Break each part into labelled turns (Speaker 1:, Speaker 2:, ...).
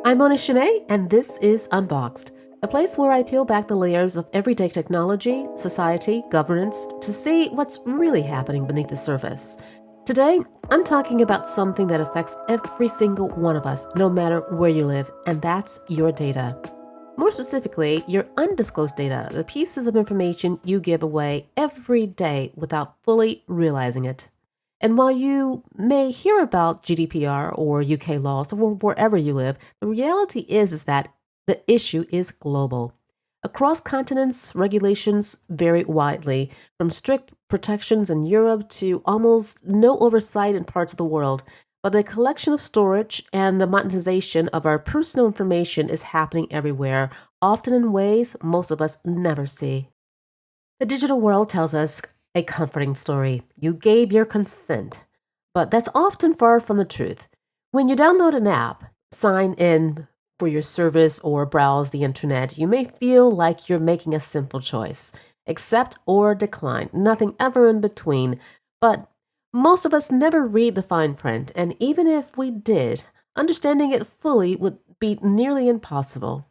Speaker 1: I'm Mona Shanae, and this is Unboxed, a place where I peel back the layers of everyday technology, society, governance to see what's really happening beneath the surface. Today, I'm talking about something that affects every single one of us, no matter where you live, and that's your data. More specifically, your undisclosed data, the pieces of information you give away every day without fully realizing it. And while you may hear about GDPR or UK laws or wherever you live, the reality is that the issue is global. Across continents, regulations vary widely, from strict protections in Europe to almost no oversight in parts of the world. But the collection of storage and the monetization of our personal information is happening everywhere, often in ways most of us never see. The digital world tells us a comforting story. You gave your consent. But that's often far from the truth. When you download an app, sign in for your service, or browse the internet, you may feel like you're making a simple choice. Accept or decline, nothing ever in between. But most of us never read the fine print, and even if we did, understanding it fully would be nearly impossible.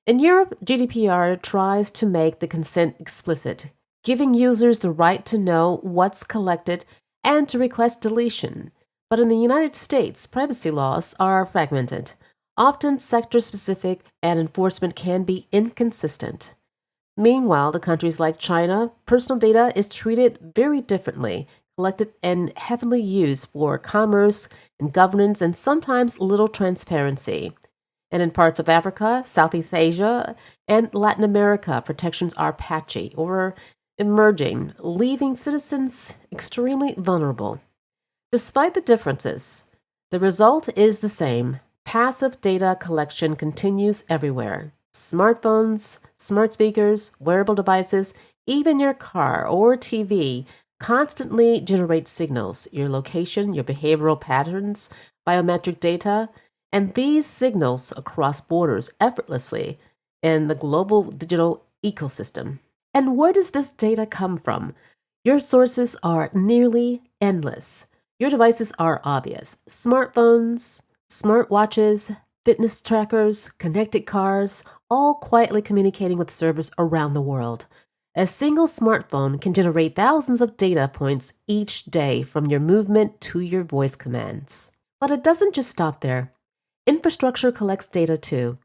Speaker 1: In Europe, GDPR tries to make the consent explicit, giving users the right to know what's collected and to request deletion. But in the United States, privacy laws are fragmented, often sector-specific, and enforcement can be inconsistent. Meanwhile, the countries like China, personal data is treated very differently, collected and heavily used for commerce and governance, and sometimes little transparency. And in parts of Africa, Southeast Asia, and Latin America, protections are patchy or emerging, leaving citizens extremely vulnerable. Despite the differences, the result is the same. Passive data collection continues everywhere. Smartphones, smart speakers, wearable devices, even your car or TV constantly generate signals, your location, your behavioral patterns, biometric data, and these signals across borders effortlessly in the global digital ecosystem. And where does this data come from? Your sources are nearly endless. Your devices are obvious. Smartphones, smartwatches, fitness trackers, connected cars, all quietly communicating with servers around the world. A single smartphone can generate thousands of data points each day, from your movement to your voice commands. But it doesn't just stop there. Infrastructure collects data too.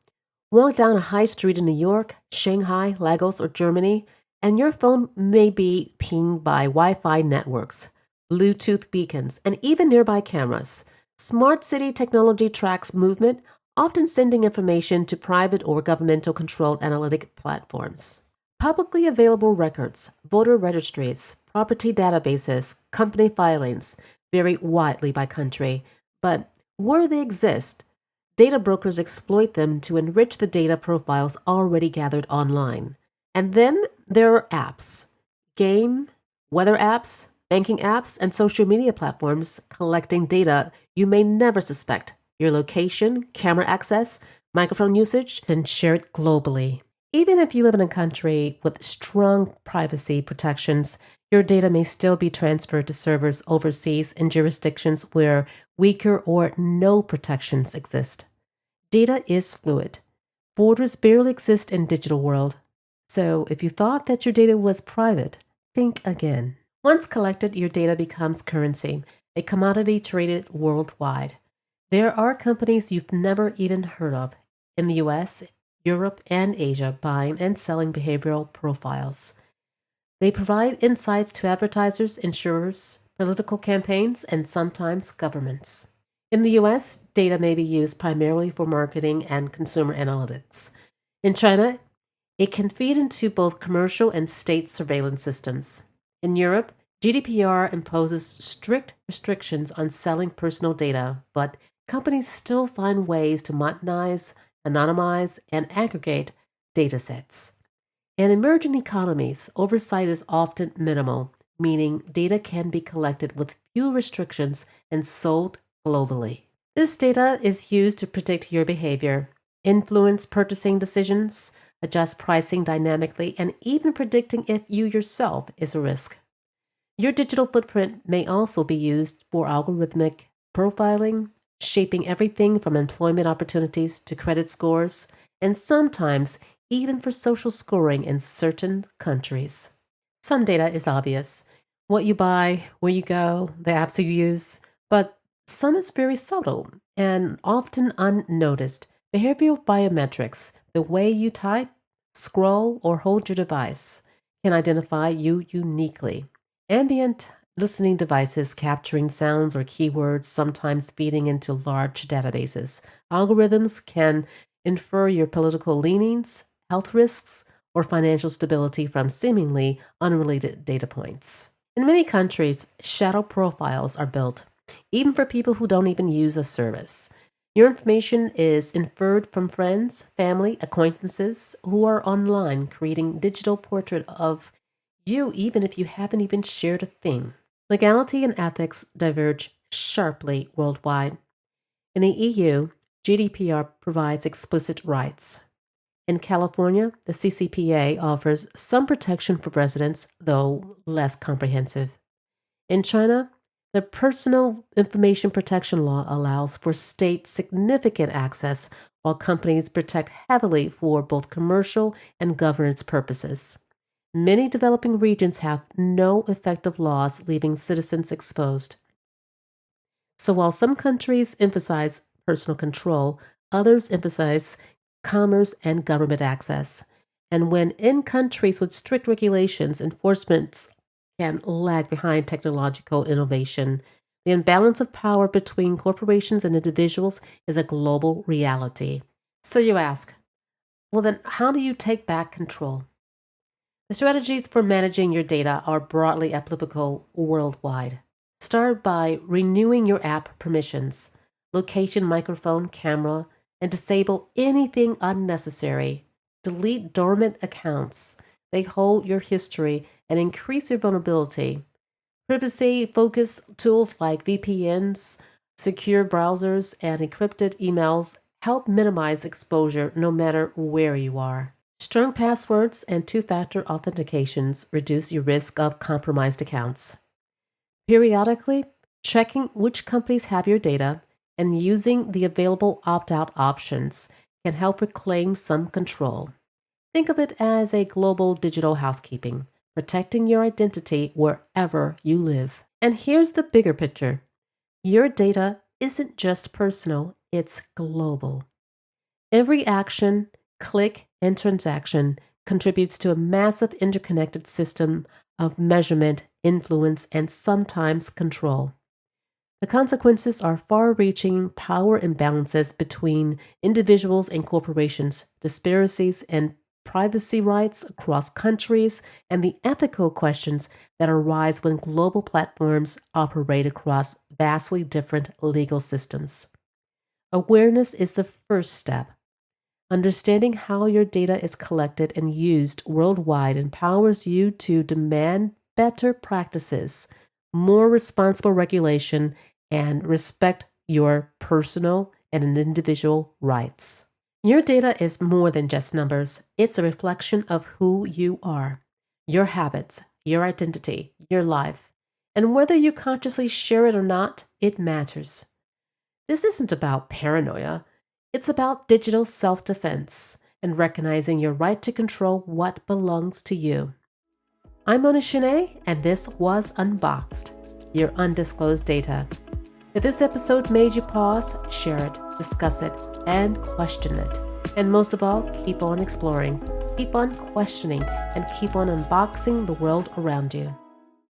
Speaker 1: Walk down a high street in New York, Shanghai, Lagos, or Germany, and your phone may be pinged by Wi-Fi networks, Bluetooth beacons, and even nearby cameras. Smart city technology tracks movement, often sending information to private or governmental controlled analytic platforms. Publicly available records, voter registries, property databases, company filings vary widely by country, but where they exist, data brokers exploit them to enrich the data profiles already gathered online. And then there are apps, game, weather apps, banking apps, and social media platforms collecting data you may never suspect, your location, camera access, microphone usage, and share it globally. Even if you live in a country with strong privacy protections, your data may still be transferred to servers overseas in jurisdictions where weaker or no protections exist. Data is fluid. Borders barely exist in digital world. So if you thought that your data was private, think again. Once collected, your data becomes currency, a commodity traded worldwide. There are companies you've never even heard of in the US, Europe, and Asia buying and selling behavioral profiles. They provide insights to advertisers, insurers, political campaigns, and sometimes governments. In the US, data may be used primarily for marketing and consumer analytics. In China, it can feed into both commercial and state surveillance systems. In Europe, GDPR imposes strict restrictions on selling personal data, but companies still find ways to monetize, anonymize, and aggregate datasets. In emerging economies, oversight is often minimal, meaning data can be collected with few restrictions and sold globally. This data is used to predict your behavior, influence purchasing decisions, adjust pricing dynamically, and even predicting if you yourself is a risk. Your digital footprint may also be used for algorithmic profiling, shaping everything from employment opportunities to credit scores, and sometimes even for social scoring in certain countries. Some data is obvious: what you buy, where you go, the apps you use, but some is very subtle and often unnoticed. Behavioral biometrics, the way you type, scroll, or hold your device, can identify you uniquely. Ambient listening devices capturing sounds or keywords, sometimes feeding into large databases. Algorithms can infer your political leanings, health risks, or financial stability from seemingly unrelated data points. In many countries, shadow profiles are built, even for people who don't even use a service. Your information is inferred from friends, family, acquaintances who are online, creating digital portrait of you even if you haven't even shared a thing. Legality and ethics diverge sharply worldwide. In the EU, GDPR provides explicit rights. In California, the CCPA offers some protection for residents, though less comprehensive. In China, the Personal Information Protection Law allows for state significant access, while companies protect heavily for both commercial and governance purposes. Many developing regions have no effective laws, leaving citizens exposed. So while some countries emphasize personal control, others emphasize commerce and government access. And when in countries with strict regulations, enforcements can lag behind technological innovation. The imbalance of power between corporations and individuals is a global reality. So you ask, well then, how do you take back control? The strategies for managing your data are broadly applicable worldwide. Start by renewing your app permissions, location, microphone, camera, and disable anything unnecessary. Delete dormant accounts. They hold your history and increase your vulnerability. Privacy-focused tools like VPNs, secure browsers, and encrypted emails help minimize exposure no matter where you are. Strong passwords and two-factor authentications reduce your risk of compromised accounts. Periodically, checking which companies have your data and using the available opt-out options can help reclaim some control. Think of it as a global digital housekeeping, protecting your identity wherever you live. And here's the bigger picture. Your data isn't just personal, it's global. Every action, click, and transaction contributes to a massive interconnected system of measurement, influence, and sometimes control. The consequences are far-reaching power imbalances between individuals and corporations, disparities and privacy rights across countries, and the ethical questions that arise when global platforms operate across vastly different legal systems. Awareness is the first step. Understanding how your data is collected and used worldwide empowers you to demand better practices, more responsible regulation, and respect your personal and individual rights. Your data is more than just numbers. It's a reflection of who you are, your habits, your identity, your life. And whether you consciously share it or not, it matters. This isn't about paranoia. It's about digital self-defense and recognizing your right to control what belongs to you. I'm Mona Shanae, and this was Unboxed, your undisclosed data. If this episode made you pause, share it, discuss it, and question it. And most of all, keep on exploring, keep on questioning, and keep on unboxing the world around you.